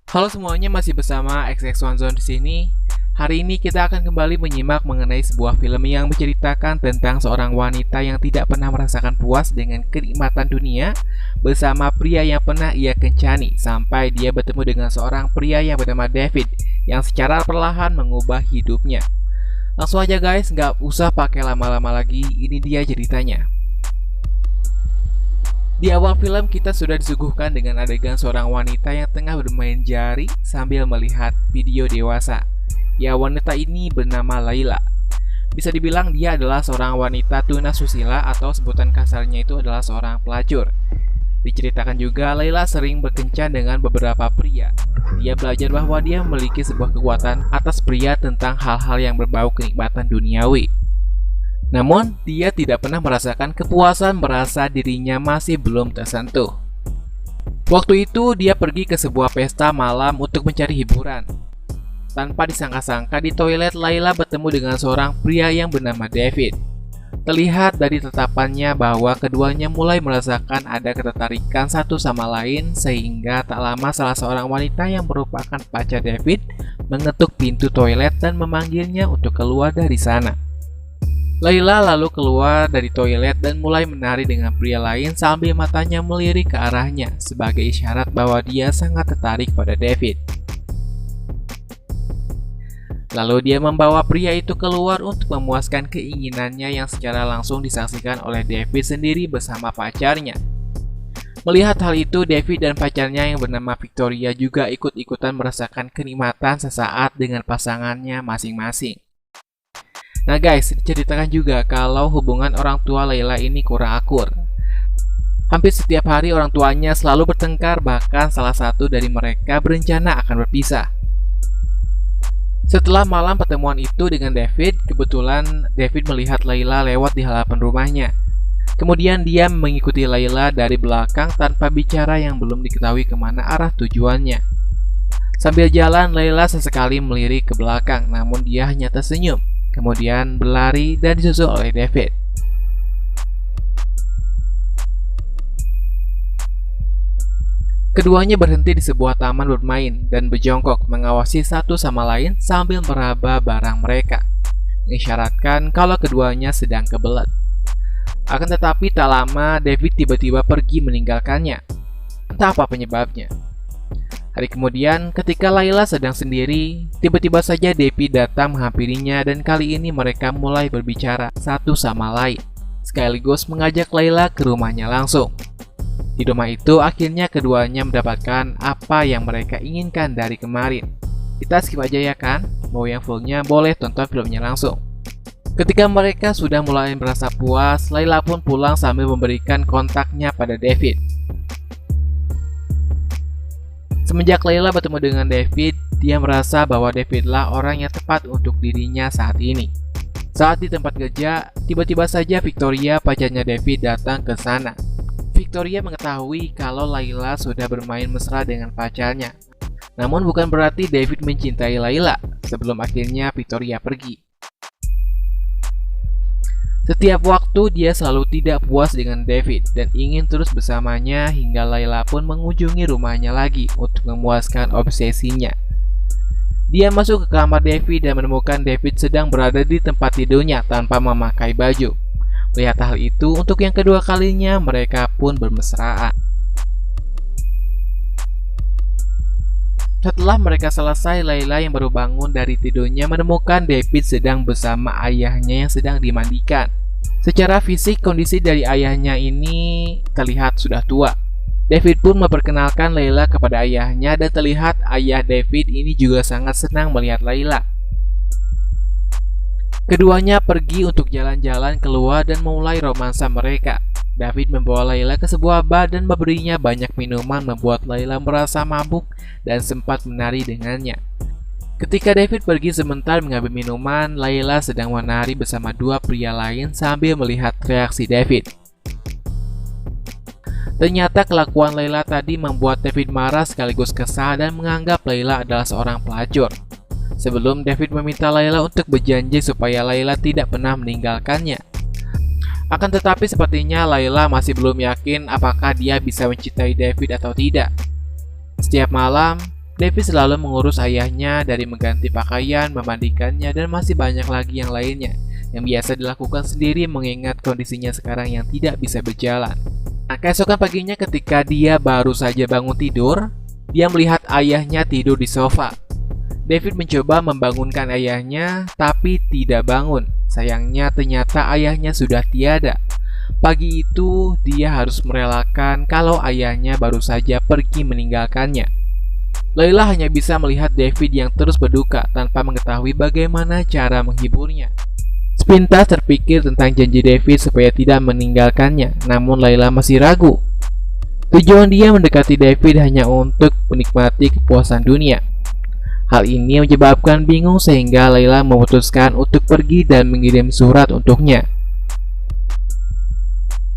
Halo semuanya, masih bersama XX1 Zone di sini. Hari ini kita akan kembali menyimak mengenai sebuah film yang menceritakan tentang seorang wanita yang tidak pernah merasakan puas dengan kenikmatan dunia bersama pria yang pernah ia kencani sampai dia bertemu dengan seorang pria yang bernama David yang secara perlahan mengubah hidupnya. Langsung aja guys, nggak usah pakai lama-lama lagi, ini dia ceritanya. Di awal film kita sudah disuguhkan dengan adegan seorang wanita yang tengah bermain jari sambil melihat video dewasa. Ya, wanita ini bernama Laila. Bisa dibilang dia adalah seorang wanita tunasusila atau sebutan kasarnya itu adalah seorang pelacur. Diceritakan juga Laila sering berkencan dengan beberapa pria. Dia belajar bahwa dia memiliki sebuah kekuatan atas pria tentang hal-hal yang berbau kenikmatan duniawi. Namun, dia tidak pernah merasakan kepuasan merasa dirinya masih belum tersentuh. Waktu itu, dia pergi ke sebuah pesta malam untuk mencari hiburan. Tanpa disangka-sangka, di toilet Laila bertemu dengan seorang pria yang bernama David. Terlihat dari tatapannya bahwa keduanya mulai merasakan ada ketertarikan satu sama lain, sehingga tak lama salah seorang wanita yang merupakan pacar David mengetuk pintu toilet dan memanggilnya untuk keluar dari sana. Laila lalu keluar dari toilet dan mulai menari dengan pria lain sambil matanya melirik ke arahnya sebagai isyarat bahwa dia sangat tertarik pada David. Lalu dia membawa pria itu keluar untuk memuaskan keinginannya yang secara langsung disaksikan oleh David sendiri bersama pacarnya. Melihat hal itu, David dan pacarnya yang bernama Victoria juga ikut-ikutan merasakan kenikmatan sesaat dengan pasangannya masing-masing. Nah guys, diceritakan juga kalau hubungan orang tua Laila ini kurang akur. Hampir setiap hari orang tuanya selalu bertengkar, bahkan salah satu dari mereka berencana akan berpisah. Setelah malam pertemuan itu dengan David, kebetulan David melihat Laila lewat di halaman rumahnya. Kemudian dia mengikuti Laila dari belakang tanpa bicara yang belum diketahui kemana arah tujuannya. Sambil jalan, Laila sesekali melirik ke belakang, namun dia hanya tersenyum. Kemudian berlari dan disusul oleh David. Keduanya berhenti di sebuah taman bermain dan berjongkok mengawasi satu sama lain sambil meraba barang mereka, mengisyaratkan kalau keduanya sedang kebelet. Akan tetapi tak lama David tiba-tiba pergi meninggalkannya. Entah apa penyebabnya. Hari kemudian, ketika Laila sedang sendiri, tiba-tiba saja David datang menghampirinya dan kali ini mereka mulai berbicara satu sama lain, sekaligus mengajak Laila ke rumahnya langsung. Di rumah itu, akhirnya keduanya mendapatkan apa yang mereka inginkan dari kemarin. Kita skip aja ya kan? Mau yang fullnya boleh tonton filmnya langsung. Ketika mereka sudah mulai merasa puas, Laila pun pulang sambil memberikan kontaknya pada David. Semenjak Laila bertemu dengan David, dia merasa bahwa Davidlah orang yang tepat untuk dirinya saat ini. Saat di tempat kerja, tiba-tiba saja Victoria, pacarnya David, datang ke sana. Victoria mengetahui kalau Laila sudah bermain mesra dengan pacarnya. Namun bukan berarti David mencintai Laila, sebelum akhirnya Victoria pergi. Setiap waktu dia selalu tidak puas dengan David dan ingin terus bersamanya hingga Laila pun mengunjungi rumahnya lagi untuk memuaskan obsesinya. Dia masuk ke kamar David dan menemukan David sedang berada di tempat tidurnya tanpa memakai baju. Melihat hal itu, untuk yang kedua kalinya mereka pun bermesraan. Setelah mereka selesai, Laila yang baru bangun dari tidurnya menemukan David sedang bersama ayahnya yang sedang dimandikan. Secara fisik, kondisi dari ayahnya ini terlihat sudah tua. David pun memperkenalkan Laila kepada ayahnya dan terlihat ayah David ini juga sangat senang melihat Laila. Keduanya pergi untuk jalan-jalan keluar dan memulai romansa mereka. David membawa Laila ke sebuah bar dan memberinya banyak minuman membuat Laila merasa mabuk dan sempat menari dengannya. Ketika David pergi sebentar mengambil minuman, Laila sedang menari bersama dua pria lain sambil melihat reaksi David. Ternyata kelakuan Laila tadi membuat David marah sekaligus kesal dan menganggap Laila adalah seorang pelacur. Sebelum David meminta Laila untuk berjanji supaya Laila tidak pernah meninggalkannya. Akan tetapi sepertinya Laila masih belum yakin apakah dia bisa mencintai David atau tidak. Setiap malam, David selalu mengurus ayahnya dari mengganti pakaian, memandikannya, dan masih banyak lagi yang lainnya yang biasa dilakukan sendiri mengingat kondisinya sekarang yang tidak bisa berjalan. Nah, keesokan paginya ketika dia baru saja bangun tidur, dia melihat ayahnya tidur di sofa. David mencoba membangunkan ayahnya, tapi tidak bangun. Sayangnya ternyata ayahnya sudah tiada. Pagi itu, dia harus merelakan kalau ayahnya baru saja pergi meninggalkannya. Layla hanya bisa melihat David yang terus berduka tanpa mengetahui bagaimana cara menghiburnya. Sepintas terpikir tentang janji David supaya tidak meninggalkannya, namun Layla masih ragu. Tujuan dia mendekati David hanya untuk menikmati kepuasan dunia. Hal ini menyebabkan bingung sehingga Layla memutuskan untuk pergi dan mengirim surat untuknya.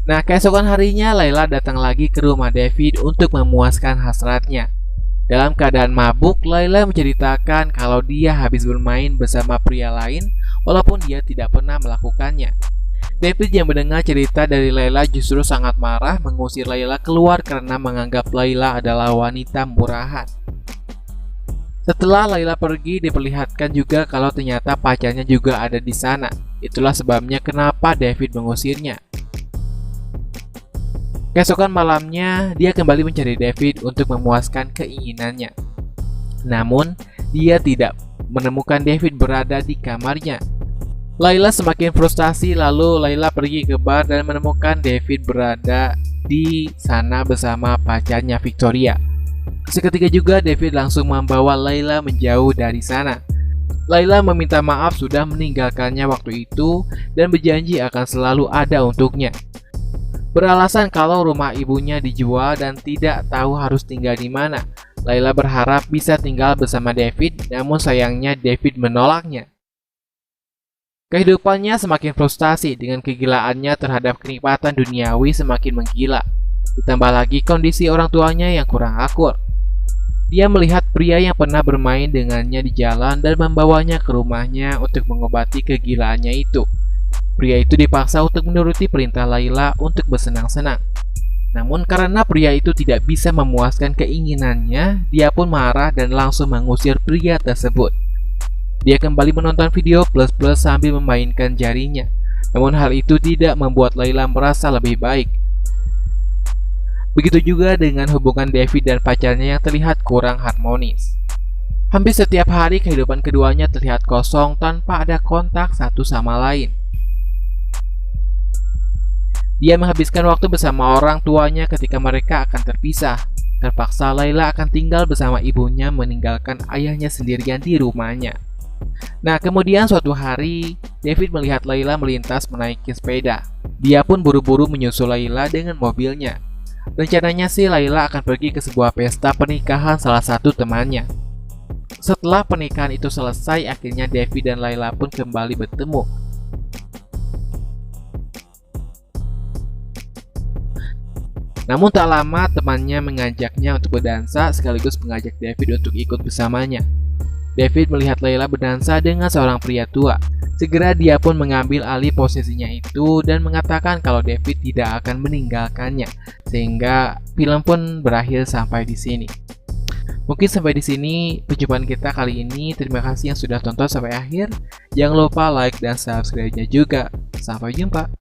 Nah, keesokan harinya Layla datang lagi ke rumah David untuk memuaskan hasratnya. Dalam keadaan mabuk, Layla menceritakan kalau dia habis bermain bersama pria lain walaupun dia tidak pernah melakukannya. David yang mendengar cerita dari Layla justru sangat marah mengusir Layla keluar karena menganggap Layla adalah wanita murahan. Setelah Layla pergi, diperlihatkan juga kalau ternyata pacarnya juga ada di sana. Itulah sebabnya kenapa David mengusirnya. Keesokan malamnya, dia kembali mencari David untuk memuaskan keinginannya. Namun, dia tidak menemukan David berada di kamarnya. Layla semakin frustasi, lalu Layla pergi ke bar dan menemukan David berada di sana bersama pacarnya Victoria. Seketika juga David langsung membawa Layla menjauh dari sana. Layla meminta maaf sudah meninggalkannya waktu itu dan berjanji akan selalu ada untuknya. Beralasan kalau rumah ibunya dijual dan tidak tahu harus tinggal di mana, Layla berharap bisa tinggal bersama David, namun sayangnya David menolaknya. Kehidupannya semakin frustasi dengan kegilaannya terhadap kenikmatan duniawi semakin menggila. Ditambah lagi kondisi orang tuanya yang kurang akur. Dia melihat pria yang pernah bermain dengannya di jalan dan membawanya ke rumahnya untuk mengobati kegilaannya itu. Pria itu dipaksa untuk menuruti perintah Layla untuk bersenang-senang. Namun karena pria itu tidak bisa memuaskan keinginannya, dia pun marah dan langsung mengusir pria tersebut. Dia kembali menonton video plus-plus sambil memainkan jarinya. Namun hal itu tidak membuat Layla merasa lebih baik. Begitu juga dengan hubungan David dan pacarnya yang terlihat kurang harmonis. Hampir setiap hari kehidupan keduanya terlihat kosong tanpa ada kontak satu sama lain. Dia menghabiskan waktu bersama orang tuanya ketika mereka akan terpisah. Terpaksa Layla akan tinggal bersama ibunya meninggalkan ayahnya sendirian di rumahnya. Nah, kemudian suatu hari, David melihat Layla melintas menaiki sepeda. Dia pun buru-buru menyusul Layla dengan mobilnya. Rencananya sih Layla akan pergi ke sebuah pesta pernikahan salah satu temannya. Setelah pernikahan itu selesai, akhirnya David dan Layla pun kembali bertemu. Namun tak lama temannya mengajaknya untuk berdansa sekaligus mengajak David untuk ikut bersamanya. David melihat Layla berdansa dengan seorang pria tua. Segera dia pun mengambil alih posisinya itu dan mengatakan kalau David tidak akan meninggalkannya. Sehingga film pun berakhir sampai di sini. Mungkin sampai di sini perjumpaan kita kali ini. Terima kasih yang sudah tonton sampai akhir. Jangan lupa like dan subscribe-nya juga. Sampai jumpa.